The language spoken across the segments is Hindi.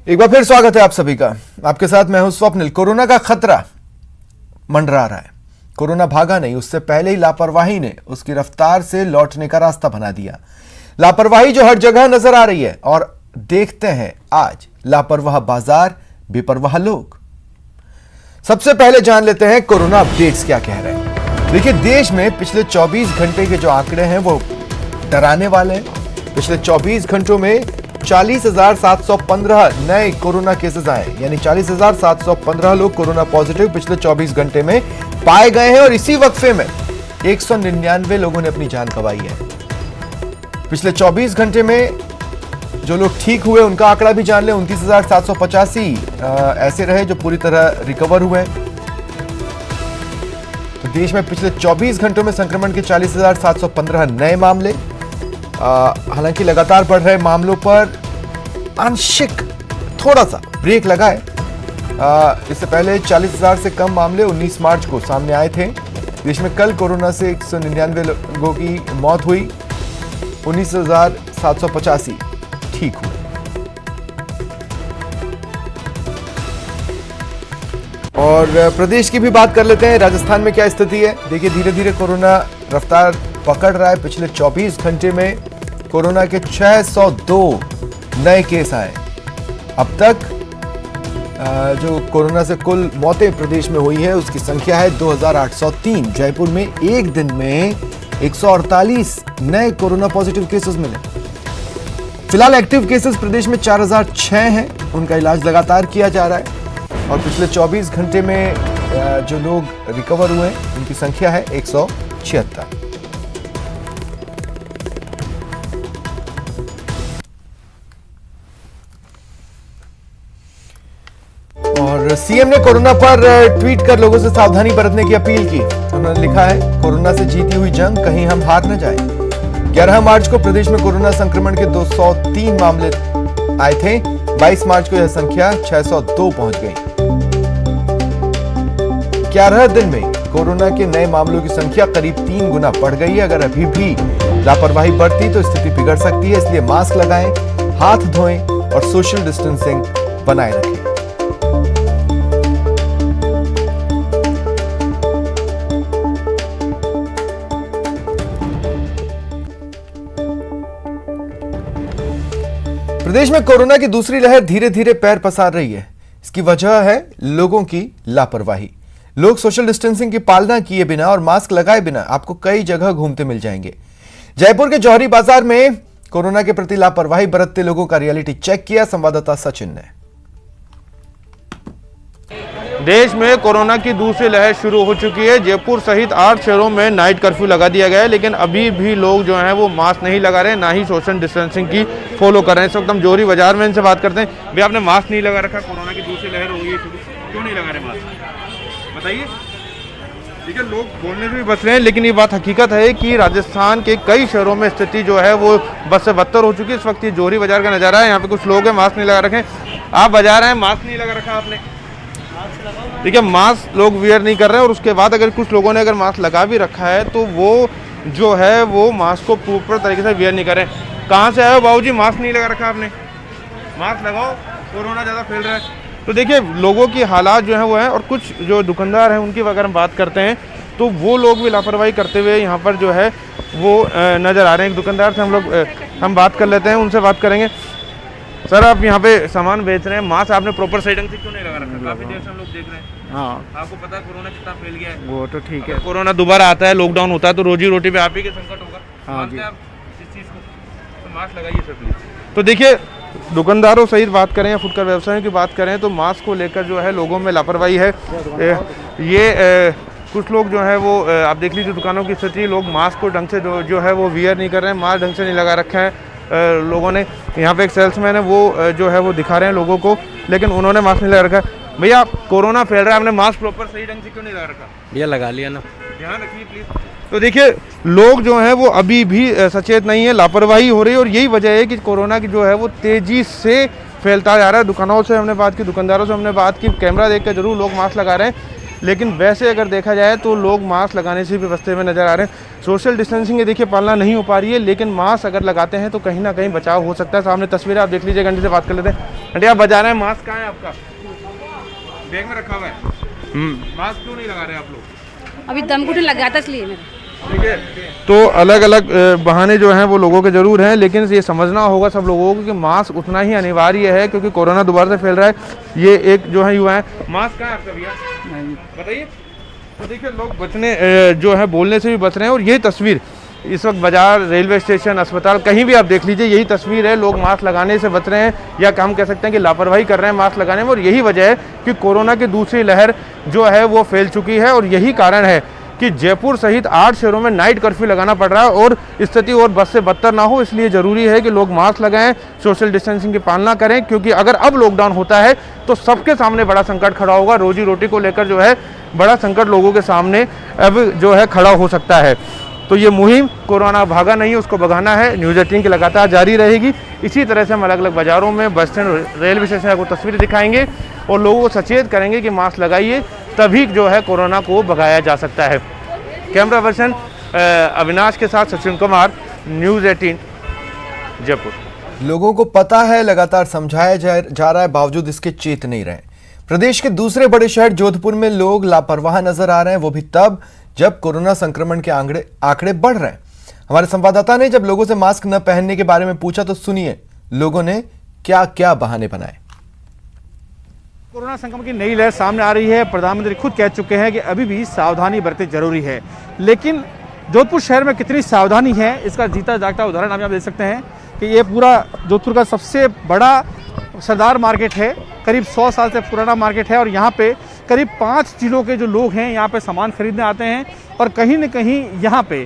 एक बार फिर स्वागत है आप सभी का। आपके साथ मैं हूं स्वप्निल। कोरोना का खतरा मंडरा रहा है। कोरोना भागा नहीं, उससे पहले ही लापरवाही ने उसकी रफ्तार से लौटने का रास्ता बना दिया। लापरवाही जो हर जगह नजर आ रही है। और देखते हैं आज लापरवाह बाजार, बेपरवाह लोग। सबसे पहले जान लेते हैं कोरोना अपडेट्स क्या कह रहे हैं। देखिए, देश में पिछले 24 घंटे के जो आंकड़े हैं वो डराने वाले हैं। पिछले 24 घंटों में 40,715 नए कोरोना केसेस आए, यानी 40,715 लोग कोरोना पॉजिटिव पिछले 24 घंटे में पाए गए हैं। और इसी वक्फे में 199 लोगों ने अपनी जान गंवाई है। पिछले 24 घंटे में जो लोग ठीक हुए उनका आंकड़ा भी जान लें। 29,785 ऐसे रहे जो पूरी तरह रिकवर हुए। तो देश में पिछले 24 घंटों में संक्रमण के 40,715 नए मामले। हालांकि लगातार बढ़ रहे मामलों पर आंशिक थोड़ा सा ब्रेक लगा है। इससे पहले 40,000 से कम मामले 19 मार्च को सामने आए थे। देश में कल कोरोना से 199 लोगों की मौत हुई, 19,785 ठीक हुए। और प्रदेश की भी बात कर लेते हैं। राजस्थान में क्या स्थिति है देखिए। धीरे धीरे कोरोना रफ्तार पकड़ रहा है। पिछले 24 घंटे में कोरोना के 602 नए केस आए। अब तक जो कोरोना से कुल मौतें प्रदेश में हुई है उसकी संख्या है 2,803। जयपुर में एक दिन में 148 नए कोरोना पॉजिटिव केसेस मिले। फिलहाल एक्टिव केसेस प्रदेश में 4,006 हैं। उनका इलाज लगातार किया जा रहा है। और पिछले 24 घंटे में जो लोग रिकवर हुए उनकी संख्या है 176। और सीएम ने कोरोना पर ट्वीट कर लोगों से सावधानी बरतने की अपील की। उन्होंने लिखा है, कोरोना से जीती हुई जंग कहीं हम हार न जाएं। 11 मार्च को प्रदेश में कोरोना संक्रमण के 203 मामले आए थे। 22 मार्च को यह संख्या 602 पहुंच गई। 11 दिन में कोरोना के नए मामलों की संख्या करीब 3 गुना बढ़ गई है। अगर अभी भी लापरवाही बरती तो स्थिति बिगड़ सकती है। इसलिए मास्क लगाएं, हाथ धोएं और सोशल डिस्टेंसिंग बनाए रखें। प्रदेश में कोरोना की दूसरी लहर धीरे धीरे पैर पसार रही है। इसकी वजह है लोगों की लापरवाही। लोग सोशल डिस्टेंसिंग की पालना किए बिना और मास्क लगाए बिना आपको कई जगह घूमते मिल जाएंगे। जयपुर के जौहरी बाजार में कोरोना के प्रति लापरवाही बरतते लोगों का रियलिटी चेक किया संवाददाता सचिन ने। देश में कोरोना की दूसरी लहर शुरू हो चुकी है। जयपुर सहित 8 शहरों में नाइट कर्फ्यू लगा दिया गया है, लेकिन अभी भी लोग जो हैं वो मास्क नहीं लगा रहे हैं, ना ही सोशल डिस्टेंसिंग की फॉलो कर रहे हैं। इस वक्त हम जौहरी बाजार में इनसे बात करते हैं। भैया, आपने मास्क नहीं लगा रखा, कोरोना की दूसरी लहर हो गई है, क्यों नहीं लगा रहे मास्क, बताइए। ठीक है, लोग बोलने से भी बच रहे हैं, लेकिन ये बात हकीकत है कि राजस्थान के कई शहरों में स्थिति जो है वो बद से बदतर हो चुकी है। इस वक्त ये जौहरी बाजार का नज़ारा है। यहाँ पे कुछ लोग हैं, मास्क नहीं लगा रखे। आप बाजार हैं, मास्क नहीं लगा रखा आपने। ठीक है, मास्क लोग वियर नहीं कर रहे हैं। और उसके बाद अगर कुछ लोगों ने अगर मास्क लगा भी रखा है तो वो जो है वो मास्क को प्रॉपर तरीके से वियर नहीं कर रहे हैं। कहाँ से आए हो बाबूजी, मास्क नहीं लगा रखा आपने? मास्क लगाओ, कोरोना ज़्यादा फैल रहा है। तो देखिए, लोगों की हालात जो है वो है। और कुछ जो दुकानदार हैं उनकी अगर हम बात करते हैं तो वो लोग भी लापरवाही करते हुए यहाँ पर जो है वो नज़र आ रहे हैं। एक दुकानदार से हम बात कर लेते हैं, उनसे बात करेंगे। सर, आप यहाँ पे सामान बेच रहे हैं, मास्क आपने प्रॉपर सही ढंग से क्यों नहीं लगा रखा? काफी देर से हम लोग देख रहे हैं। हाँ, आपको पता है कोरोना कितना फैल गया है? वो तो ठीक है। कोरोना दोबारा आता है, लॉकडाउन होता है तो रोजी रोटी पे आप ही के संकट होगा। हाँ जी, आप इस चीज़ को तो मास्क लगाइए सर प्लीज। तो देखिए, दुकानदारों सहित बात करें या फुटकर व्यवसायों की बात करें तो मास्क को लेकर जो है लोगों में लापरवाही है। ये कुछ लोग जो है वो आप देख लीजिए दुकानों की स्थिति। लोग मास्क को ढंग से जो है वो वियर नहीं कर रहे हैं, मास्क ढंग से नहीं लगा रखा है लोगों ने। यहाँ पे एक सेल्समैन है, वो जो है वो दिखा रहे हैं लोगों को, लेकिन उन्होंने मास्क नहीं लगा रखा है। भैया, कोरोना फैल रहा है, आपने मास्क प्रॉपर सही ढंग से क्यों नहीं लगा रखा? भैया लगा लिया ना, ध्यान रखिए प्लीज। तो देखिए, लोग जो हैं वो अभी भी सचेत नहीं है, लापरवाही हो रही है। और यही वजह है कि कोरोना की जो है वो तेजी से फैलता जा रहा है। दुकानों से हमने बात की, दुकानदारों से हमने बात की, कैमरा देख कर जरूर लोग मास्क लगा रहे हैं, लेकिन वैसे अगर देखा जाए तो लोग मास्क लगाने से भी बचते हुए नजर आ रहे हैं। सोशल डिस्टेंसिंग ये देखिए पालना नहीं हो पा रही है, लेकिन मास्क अगर लगाते हैं तो कहीं ना कहीं बचाव हो सकता है। सामने तस्वीरें आप देख लीजिए, घंटे से बात कर लेते हैं। आंटी आप बजा रहे हैं, मास्क कहाँ है आपका? बैग में रखा हुआ है। मास्क क्यों नहीं लगा रहे आप लोग? अभी दम घुटने लग गया था इसलिए मेरा। ठीक है, तो अलग अलग बहाने जो हैं वो लोगों के जरूर हैं, लेकिन ये समझना होगा सब लोगों को कि मास्क उतना ही अनिवार्य है, क्योंकि कोरोना दोबारा से फैल रहा है। ये एक जो है युवा है, मास्क कहाँ है आपका भैया? बताइए। तो देखिए लोग बचने जो है बोलने से भी बच रहे हैं, और यही तस्वीर इस वक्त बाजार, रेलवे स्टेशन, अस्पताल, कहीं भी आप देख लीजिए यही तस्वीर है। लोग मास्क लगाने से बच रहे हैं, या हम कह सकते हैं कि लापरवाही कर रहे हैं मास्क लगाने में, और यही वजह है कि कोरोना की दूसरी लहर जो है वो फैल चुकी है। और यही कारण है कि जयपुर सहित 8 शहरों में नाइट कर्फ्यू लगाना पड़ रहा है, और स्थिति और बद से बदतर ना हो इसलिए ज़रूरी है कि लोग मास्क लगाएं, सोशल डिस्टेंसिंग की पालना करें, क्योंकि अगर अब लॉकडाउन होता है तो सबके सामने बड़ा संकट खड़ा होगा। रोजी रोटी को लेकर जो है बड़ा संकट लोगों के सामने अब जो है खड़ा हो सकता है। तो ये मुहिम कोरोना भागा नहीं, उसको भगाना है। न्यूज़ 18 की लगातार जारी रहेगी। इसी तरह से हम अलग अलग बाज़ारों में, बस स्टैंड, रेलवे स्टेशन को तस्वीरें दिखाएंगे और लोगों को सचेत करेंगे कि मास्क लगाइए, तभी जो है कोरोना को भगाया जा सकता है। कैमरा पर्सन अविनाश के साथ सचिन कुमार, न्यूज़ 18 जयपुर। लोगों को पता है, लगातार समझाया जा रहा है, बावजूद इसके चेत नहीं रहे। प्रदेश के दूसरे बड़े शहर जोधपुर में लोग लापरवाह नजर आ रहे हैं, वो भी तब जब कोरोना संक्रमण के आंकड़े बढ़ रहे हैं। हमारे संवाददाता ने जब लोगों से मास्क न पहनने के बारे में पूछा तो सुनिए लोगों ने क्या क्या बहाने बनाए। कोरोना संक्रमण की नई लहर सामने आ रही है। प्रधानमंत्री खुद कह चुके हैं कि अभी भी सावधानी बरतनी जरूरी है, लेकिन जोधपुर शहर में कितनी सावधानी है इसका जीता जागता उदाहरण आप यहाँ देख सकते हैं कि ये पूरा जोधपुर का सबसे बड़ा सरदार मार्केट है, करीब 100 साल से पुराना मार्केट है, और यहाँ पे करीब 5 जिलों के जो लोग हैं यहाँ पे सामान खरीदने आते हैं, और कहीं न कहीं यहाँ पे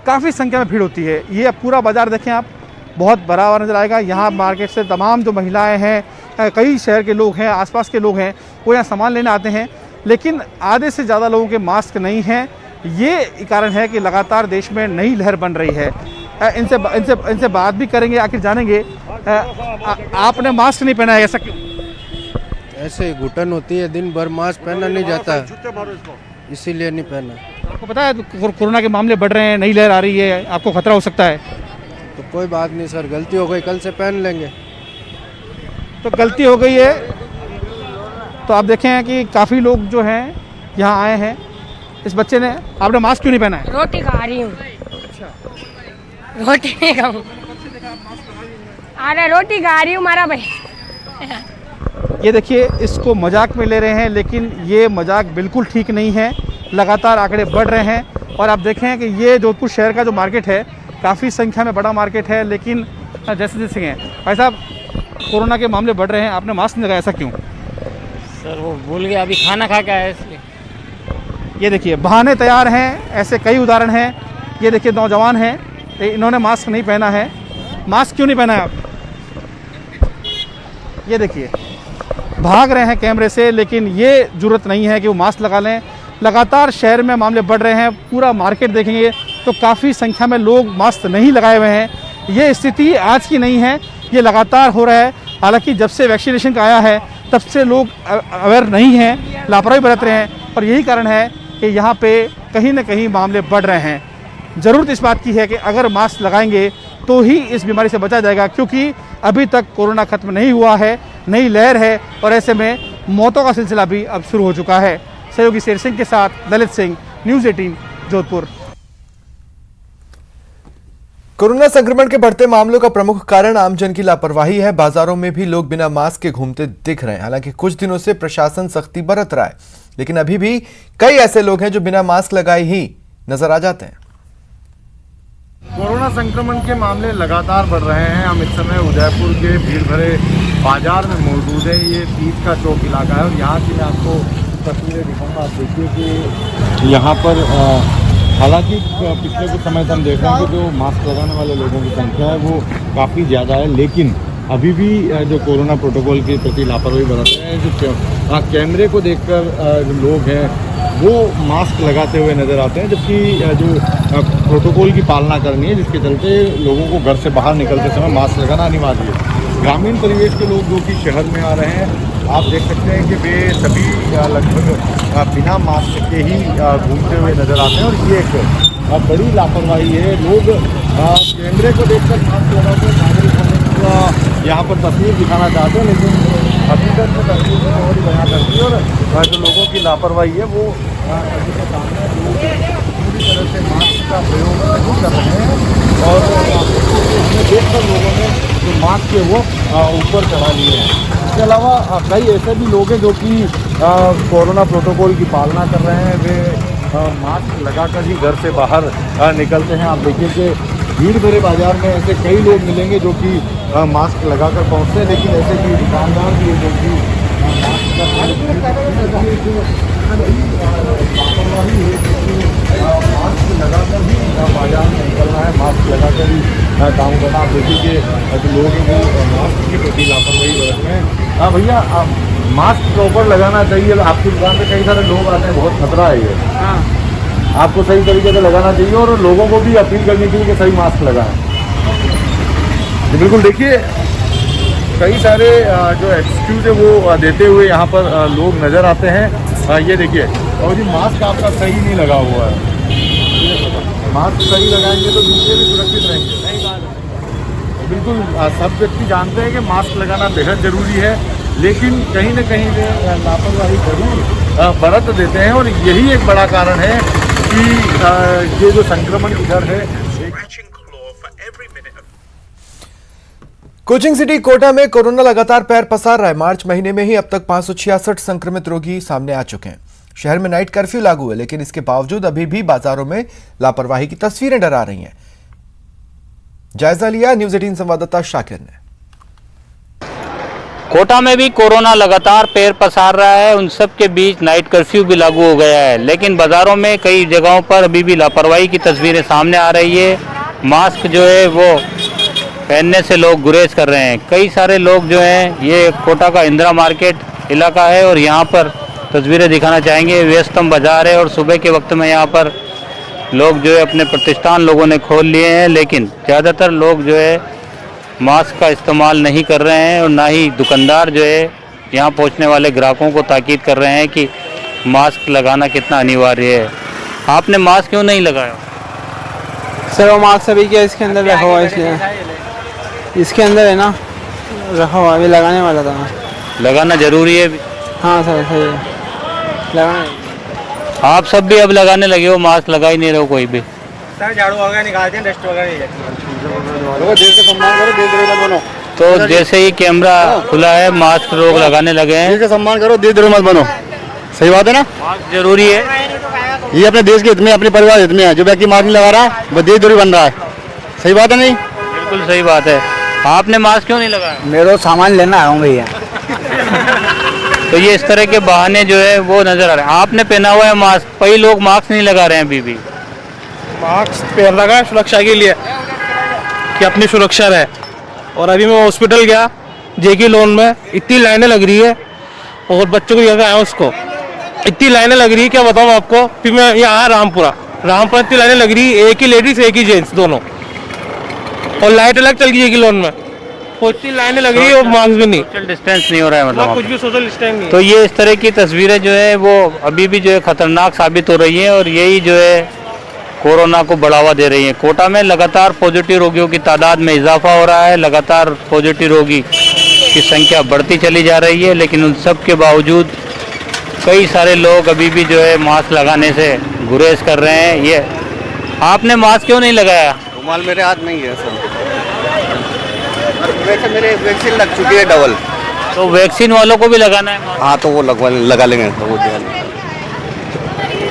काफ़ी संख्या में भीड़ होती है। ये पूरा बाजार देखें आप, बहुत बड़ा हुआ नजर आएगा। यहाँ मार्केट से तमाम जो महिलाएं हैं, कई शहर के लोग हैं, आसपास के लोग हैं, वो यहाँ सामान लेने आते हैं, लेकिन आधे से ज़्यादा लोगों के मास्क नहीं हैं। ये कारण है कि लगातार देश में नई लहर बन रही है। इनसे बात भी करेंगे, आखिर जानेंगे आपने मास्क नहीं पहना है, ऐसा क्यों? ऐसे ही घुटन होती है, दिन भर मास्क पहना नहीं जाता है, इसीलिए नहीं पहना। आपको पता है कोरोना के मामले बढ़ रहे हैं, नई लहर आ रही है, आपको खतरा हो सकता है? तो कोई बात नहीं सर, गलती हो गई, कल से पहन लेंगे। तो गलती हो गई है, तो आप देखें कि काफ़ी लोग जो हैं यहाँ आए हैं। इस बच्चे ने, आपने मास्क क्यों नहीं पहना है? रोटी खा रही हूँ। रोटी नहीं खाऊँ, अरे रोटी खा रही हूँ मारा भाई। ये देखिए, इसको मजाक में ले रहे हैं, लेकिन ये मजाक बिल्कुल ठीक नहीं है। लगातार आंकड़े बढ़ रहे हैं, और आप देखें कि ये जोधपुर शहर का जो मार्केट है काफ़ी संख्या में बड़ा मार्केट है, लेकिन जैसे जैसे हैं भाई साहब, कोरोना के मामले बढ़ रहे हैं, आपने मास्क नहीं लगाया, ऐसा क्यों? सर वो भूल गया, अभी खाना खा के आया इसलिए। ये देखिए बहाने तैयार हैं, ऐसे कई उदाहरण हैं। ये देखिए नौजवान हैं, इन्होंने मास्क नहीं पहना है। मास्क क्यों नहीं पहना है आप? ये देखिए भाग रहे हैं कैमरे से, लेकिन ये जरूरत नहीं है कि वो मास्क लगा लें। लगातार शहर में मामले बढ़ रहे हैं, पूरा मार्केट देखेंगे तो काफ़ी संख्या में लोग मास्क नहीं लगाए हुए हैं। ये स्थिति आज की नहीं है, ये लगातार हो रहा है। हालांकि जब से वैक्सीनेशन का आया है तब से लोग अवेयर नहीं हैं, लापरवाही बरत रहे हैं, और यही कारण है कि यहाँ पे कहीं ना कहीं मामले बढ़ रहे हैं। ज़रूरत इस बात की है कि अगर मास्क लगाएंगे तो ही इस बीमारी से बचा जाएगा, क्योंकि अभी तक कोरोना खत्म नहीं हुआ है, नई लहर है, और ऐसे में मौतों का सिलसिला भी अब शुरू हो चुका है। सहयोगी शेर सिंह के साथ ललित सिंह, न्यूज़ 18 जोधपुर। कोरोना संक्रमण के बढ़ते मामलों का प्रमुख कारण आमजन की लापरवाही है। बाजारों में भी लोग बिना मास्क के घूमते दिख रहे हैं। हालांकि कुछ दिनों से प्रशासन सख्ती बरत रहा है, लेकिन अभी भी कई ऐसे लोग हैं जो बिना मास्क लगाए ही नजर आ जाते हैं। कोरोना संक्रमण के मामले लगातार बढ़ रहे हैं। हम इस समय उदयपुर के भीड़ भरे बाजार में मौजूद है। ये तीज का चौक इलाका है, और यहाँ की मैं आपको तस्वीरें दिखाऊंगा। आप देखिए कि यहाँ पर हालांकि पिछले कुछ समय से हम देख रहे हैं कि जो मास्क लगाने वाले लोगों की संख्या है वो काफ़ी ज़्यादा है, लेकिन अभी भी जो कोरोना प्रोटोकॉल के प्रति लापरवाही बरत रहे हैं। जो कैमरे को देखकर जो लोग हैं वो मास्क लगाते हुए नज़र आते हैं, जबकि जो प्रोटोकॉल की पालना करनी है, जिसके चलते लोगों को घर से बाहर निकलते समय मास्क लगाना अनिवार्य है। ग्रामीण परिवेश के लोग जो कि शहर में आ रहे हैं, आप देख सकते हैं कि वे सभी लगभग बिना मास्क के ही घूमते हुए नज़र आते हैं, और ये एक बड़ी लापरवाही है। लोग कैमरे को देखकर मास्क लगाते हैं, नागरिक यहाँ पर तस्वीर दिखाना चाहते हैं, लेकिन हकीकत में तस्वीर को और ही बयां करती है। और जो लोगों की लापरवाही है वो सभी के सामने लोग पूरी तरह से मास्क का प्रयोग नहीं कर रहे हैं, और इसमें देखकर लोगों ने जो मास्क है वो ऊपर चढ़ा लिए हैं। इसके अलावा कई ऐसे भी लोग हैं जो कि कोरोना प्रोटोकॉल की पालना कर रहे हैं, वे मास्क लगाकर ही घर से बाहर निकलते हैं। आप देखिए कि भीड़ भरे बाजार में ऐसे कई लोग मिलेंगे जो कि मास्क लगाकर पहुंचते हैं, लेकिन ऐसे भी दुकानदार भी हैं जो कि मास्क लगाकर ही बाजार में निकलना है, मास्क लगाकर ही काम करना। आप देखिए कि जो लोग हैं वो मास्क के प्रति लापरवाही बरत रहे हैं। हाँ भैया, मास्क प्रॉपर लगाना चाहिए। आपकी दुकान पे कई सारे लोग आते हैं, बहुत खतरा है ये। आपको सही तरीके से लगाना चाहिए और लोगों को भी अपील करनी चाहिए कि सही मास्क लगाएं। जी बिल्कुल, देखिए कई सारे जो एक्सक्यूज है वो देते हुए यहाँ पर लोग नज़र आते हैं। ये देखिए, और जी मास्क आपका सही नहीं लगा हुआ है। मास्क सही लगाएंगे तो दूसरे भी सुरक्षित रहेंगे। बिल्कुल, सब व्यक्ति जानते हैं कि मास्क लगाना बेहद ज़रूरी है, लेकिन कहीं न कहीं वे लापरवाही जरूर बरत देते हैं, और यही एक बड़ा कारण है कि ये जो संक्रमण की दर है। कोचिंग सिटी कोटा में कोरोना लगातार पैर पसार रहा है। मार्च महीने में ही अब तक 566 संक्रमित रोगी सामने आ चुके हैं। शहर में नाइट कर्फ्यू लागू है, लेकिन इसके बावजूद अभी भी बाजारों में लापरवाही की तस्वीरें डरा रही हैं। जायजा लिया न्यूज़ 18 संवाददाता शाकिर ने। कोटा में भी कोरोना लगातार पैर पसार रहा है। उन सब के बीच नाइट कर्फ्यू भी लागू हो गया है, लेकिन बाजारों में कई जगहों पर अभी भी लापरवाही की तस्वीरें सामने आ रही है। मास्क जो है वो पहनने से लोग गुरेज कर रहे हैं। कई सारे लोग जो हैं, ये कोटा का इंदिरा मार्केट इलाका है और यहाँ पर तस्वीरें दिखाना चाहेंगे। व्यस्तम बाजार है और सुबह के वक्त में यहाँ पर लोग जो है अपने प्रतिष्ठान लोगों ने खोल लिए हैं, लेकिन ज़्यादातर लोग जो है मास्क का इस्तेमाल नहीं कर रहे हैं, और ना ही दुकानदार जो है यहाँ पहुँचने वाले ग्राहकों को ताकीद कर रहे हैं कि मास्क लगाना कितना अनिवार्य है। आपने मास्क क्यों नहीं लगाया? सर वो मास्क अभी क्या इसके अंदर रखा हुआ है, इसके अंदर है ना रखा हुआ, अभी लगाने वाला था। लगाना जरूरी है? हाँ सर, सही है, लगाना। आप सब भी अब लगाने लगे हो, मास्क लगा ही नहीं रहे हो कोई भी। सर झाड़ू वगैरह निकालते हैं, डस्ट वगैरह नहीं जाती। तो जैसे ही कैमरा खुला है, मास्क लोग लगाने लगे हैं। सम्मान करो, देश द्रोही मत बनो। सही बात है ना, मास्क जरूरी है। ये अपने देश के हित में, अपने परिवार हित में है। जो व्यक्ति मास्क नहीं लगा रहा है वो देशद्रोही बन रहा है। सही बात है नहीं? बिल्कुल सही बात है। आपने मास्क क्यों नहीं लगाया? मेरा सामान लेना आया हूँ भैया। तो ये इस तरह के बहाने जो है वो नजर आ रहे हैं। आपने पहना हुआ है मास्क, कई लोग मास्क नहीं लगा रहे हैं अभी भी। मास्क पहन रखा है सुरक्षा के लिए, कि अपनी सुरक्षा रहे। और अभी मैं हॉस्पिटल गया, जेके लोन में इतनी लाइनें लग रही है, और बच्चों को लेकर आया उसको, इतनी लाइनें लग रही है क्या बताऊँ आपको। फिर मैं यहाँ आया रामपुरा इतनी लाइनें लग रही है, एक ही लेडीज एक ही जेंट्स दोनों, और लाइट अलग चल गई जेके लोन में, इतनी लाइनें लग रही है और मास्क भी नहीं। सोशल डिस्टेंस नहीं हो रहा है मतलब कुछ भी सोशल डिस्टेंस नहीं। तो ये इस तरह की तस्वीरें जो है वो अभी भी जो है खतरनाक साबित हो रही हैं, और यही जो है कोरोना को बढ़ावा दे रही है। कोटा में लगातार पॉजिटिव रोगियों की तादाद में इजाफा हो रहा है, लगातार पॉजिटिव रोगी की संख्या बढ़ती चली जा रही है, लेकिन उन सब के बावजूद कई सारे लोग अभी भी जो है मास्क लगाने से गुरेज कर रहे हैं। ये आपने मास्क क्यों नहीं लगाया? रुमाल मेरे हाथ में ही है सर, वैसे मेरे वैक्सीन लग चुकी है डबल। तो वैक्सीन वालों को भी लगाना है मास्क? हाँ तो वो लगा लेंगे तो वो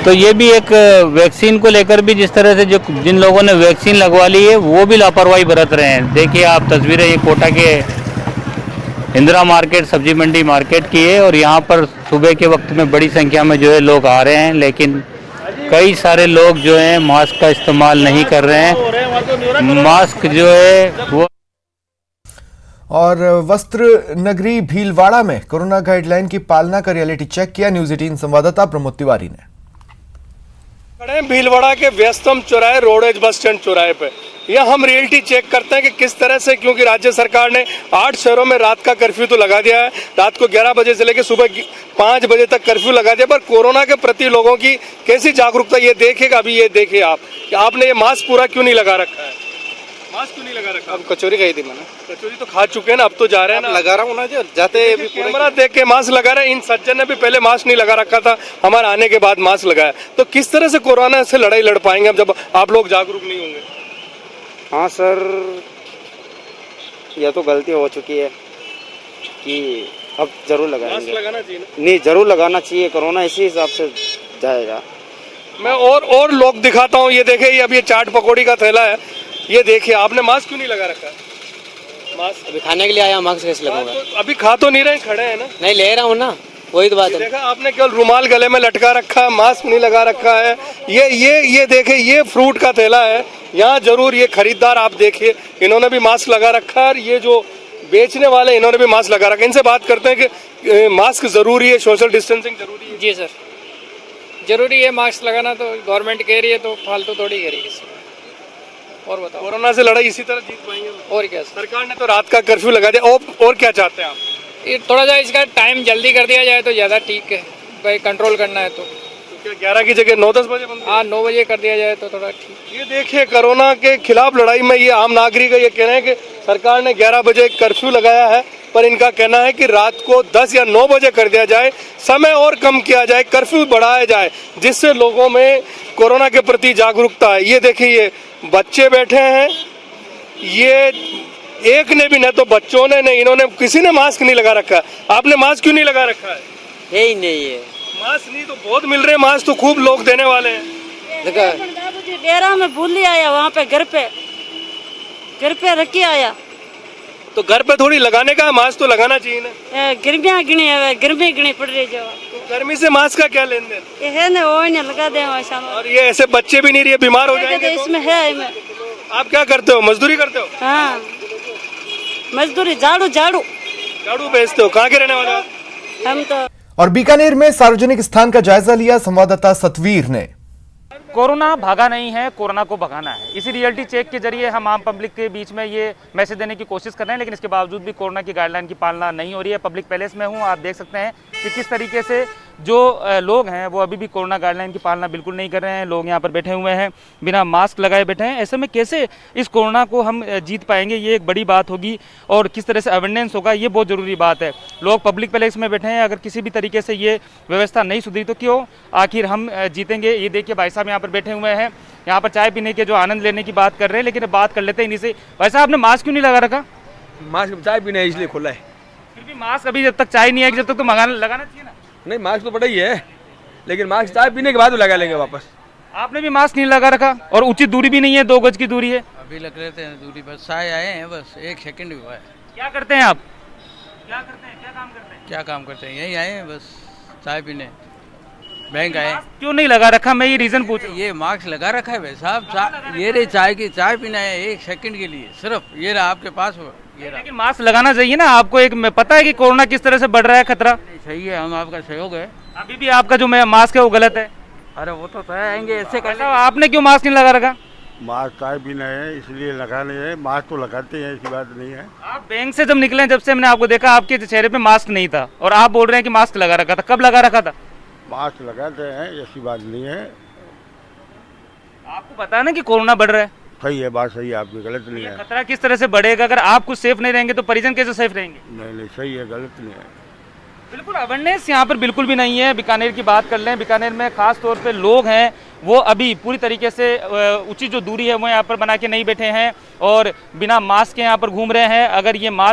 तो ये भी एक वैक्सीन को लेकर भी जिस तरह से जो जिन लोगों ने वैक्सीन लगवा ली है वो भी लापरवाही बरत रहे हैं। देखिए आप तस्वीरें, ये कोटा के इंदिरा मार्केट सब्जी मंडी मार्केट की है, और यहाँ पर सुबह के वक्त में बड़ी संख्या में जो है लोग आ रहे हैं, लेकिन कई सारे लोग जो हैं मास्क का इस्तेमाल नहीं कर रहे हैं। मास्क जो है वो। और वस्त्र नगरी भीलवाड़ा में कोरोना गाइडलाइन की पालना का रियलिटी चेक किया न्यूज़ 18 संवाददाता प्रमोद तिवारी ने। खड़े भीलवाड़ा के व्यस्तम चौराहे, रोडेज बस स्टैंड चौराहे पे, यह हम रियलिटी चेक करते हैं कि किस तरह से, क्योंकि राज्य सरकार ने 8 शहरों में रात का कर्फ्यू तो लगा दिया है, रात को 11 बजे से लेकर सुबह 5 बजे तक कर्फ्यू लगा दिया, पर कोरोना के प्रति लोगों की कैसी जागरूकता ये देखेगा। अभी ये देखिए आप कि आपने ये मास्क पूरा क्यों नहीं लगा रखा है। मास्क क्यों नहीं लगा रखा? अब कचौरी खाई थी मैंने। कचौरी तो खा चुके हैं ना, अब तो जा रहे हैं ना। लगा रहा हूँ ना, जो जाते देखिए, कैमरा देख के मास्क लगा रहे हैं। इन सज्जन ने भी पहले मास्क नहीं लगा रखा था, हमारे आने के बाद मास्क लगाया। तो किस तरह से कोरोना से लड़ाई लड़ पाएंगे अब जब आप लोग जागरूक नहीं होंगे? हाँ सर, यह तो गलती हो चुकी है कि अब जरूर मास्क लगाएंगे। लगाना चाहिए ना। नहीं, जरूर लगाना चाहिए। कोरोना इसी हिसाब से जाएगा। मैं और लोग दिखाता हूँ। ये देखिए, ये अब ये चाट पकौड़ी का थैला है। ये देखिए, आपने मास्क क्यों नहीं लगा रखा है? मास्क अभी खाने के लिए आया, मास्क कैसे लगाऊंगा? तो अभी खा तो नहीं रहे, खड़े हैं ना। नहीं, ले रहा हूँ ना, वही तो बात है। देखा आपने, केवल रुमाल गले में लटका रखा है, मास्क नहीं लगा रखा है। ये देखिए, ये फ्रूट का थैला है। यहाँ जरूर ये खरीदार आप देखिए, इन्होंने भी मास्क लगा रखा है, और ये जो बेचने वाले इन्होंने भी मास्क लगा रखा है। इनसे बात करते हैं कि मास्क जरूरी है, सोशल डिस्टेंसिंग जरूरी है? जी सर, जरूरी है मास्क लगाना। तो गवर्नमेंट कह रही है तो फालतू थोड़ी कह रही है। और बताओ, कोरोना से लड़ाई इसी तरह जीत पाएंगे? और क्या सर? सरकार ने तो रात का कर्फ्यू लगा दिया, और क्या चाहते हैं आप? ये थोड़ा सा इसका टाइम जल्दी कर दिया जाए तो ज़्यादा ठीक है भाई, कंट्रोल करना है तो। क्या 11 की जगह 9-10 बजे बंद? हाँ, 9 बजे कर दिया जाए तो थोड़ा ठीक। ये देखिए, कोरोना के खिलाफ लड़ाई में ये आम नागरिक ये कह रहे हैं कि सरकार ने 11 बजे कर्फ्यू लगाया है, पर इनका कहना है कि रात को 10 या 9 बजे कर दिया जाए, समय और कम किया जाए, कर्फ्यू बढ़ाया जाए, जिससे लोगों में कोरोना के प्रति जागरूकता है। ये देखिए, ये बच्चे बैठे हैं, ये एक ने भी नहीं, तो बच्चों ने नहीं, इन्होंने किसी ने मास्क नहीं लगा रखा है। आपने मास्क क्यों नहीं लगा रखा है? यही नहीं है मास्क नहीं तो बहुत मिल रहे हैं, मास्क तो खूब लोग देने वाले हैं। डेरा में भूल ही आया, वहाँ पे घर पे रख के आया। तो घर पे थोड़ी लगाने का, मास्क तो लगाना चाहिए ना। गर्मियाँ गिनी है, गर्मी गिनी पड़ रही जो। तो गर्मी से मास्क का क्या लेन देन? ये है ना, वो नहीं लगा दे वैसा। और ये ऐसे बच्चे भी नहीं रहे, बीमार हो जाएंगे तो? इसमें है। आप क्या करते हो, मजदूरी करते हो? हाँ, मजदूरी, झाड़ू बेचते हो? कहाँ के रहने वाले हो? हम तो। और बीकानेर में सार्वजनिक स्थान का जायजा लिया संवाददाता सतवीर ने। कोरोना भागा नहीं है, कोरोना को भगाना है। इसी रियलिटी चेक के जरिए हम आम पब्लिक के बीच में ये मैसेज देने की कोशिश कर रहे हैं, लेकिन इसके बावजूद भी कोरोना की गाइडलाइन की पालना नहीं हो रही है। पब्लिक पैलेस में हूँ, आप देख सकते हैं कि किस तरीके से जो लोग हैं वो अभी भी कोरोना गाइडलाइन की पालना बिल्कुल नहीं कर रहे हैं। लोग यहाँ पर बैठे हुए हैं, बिना मास्क लगाए बैठे हैं। ऐसे में कैसे इस कोरोना को हम जीत पाएंगे, ये एक बड़ी बात होगी, और किस तरह से अवेयरनेस होगा, ये बहुत ज़रूरी बात है। लोग पब्लिक प्लेस में बैठे हैं, अगर किसी भी तरीके से ये व्यवस्था नहीं सुधरी तो क्यों आखिर हम जीतेंगे। ये देखिए, भाई साहब यहाँ पर बैठे हुए हैं, यहाँ पर चाय पीने के जो आनंद लेने की बात कर रहे हैं, लेकिन बात कर लेते हैं इन्हीं से। भाई साहब, आपने मास्क क्यों नहीं लगा रखा? मास्क चाय पीने इसलिए खुला है। फिर भी मास्क अभी जब तक चाय नहीं आएगी, जब तक तो लगाना चाहिए ना। नहीं, मास्क तो पड़ा ही है, लेकिन मास्क चाय पीने के बाद लगा लेंगे वापस। आपने भी मास्क नहीं लगा रखा, और उचित दूरी भी नहीं है, 2 गज की दूरी है। अभी लग रहे थे दूरी, बस चाय आए हैं, बस 1 सेकंड हुआ है। क्या करते हैं आप? क्या करते हैं, क्या काम करते हैं? क्या काम करते हैं? यही आए हैं बस चाय पीने, बैंक आए। क्यों नहीं लगा रखा, मैं ये रीजन पूछ रहा हूँ। ये मास्क लगा रखा है भाई साहब, ये रे चाय पीना है 1 सेकंड के लिए सिर्फ, ये रहा आपके पास, ये रहा। लेकिन मास्क लगाना चाहिए ना आपको। एक पता है कि कोरोना किस तरह से बढ़ रहा है, खतरा। सही है, हम आपका सहयोग है। अभी भी आपका जो मास्क है वो गलत है। अरे वो तो आएंगे ऐसे कर। आपने क्यों मास्क नहीं लगा रखा? मास्क चाय पीना है इसलिए लगा नहीं है, मास्क तो लगाते हैं, ऐसी बात नहीं है। आप बैंक से जब निकले, जब से मैंने आपको देखा, आपके चेहरे पे मास्क नहीं था, और आप बोल रहे हैं कि मास्क लगा रखा था। कब लगा रखा था? मास्क लगाते हैं, ऐसी बात नहीं है। आपको पता है ना कि कोरोना बढ़ रहा है। सही है, बात सही है आपकी, गलत नहीं है। खतरा किस तरह से बढ़ेगा? अगर आप कुछ सेफ नहीं रहेंगे तो परिजन कैसे सेफ रहेंगे? नहीं, सही है, गलत नहीं है। बिल्कुल अवेयरनेस यहाँ पर बिल्कुल भी नहीं है। बीकानेर की बात कर लें, बीकानेर में खास तौर पे लोग हैं वो अभी पूरी तरीके से उचित जो दूरी है वो यहाँ पर बना के नहीं बैठे हैं, और बिना मास्क के यहाँ पर घूम रहे हैं। अगर ये मास्क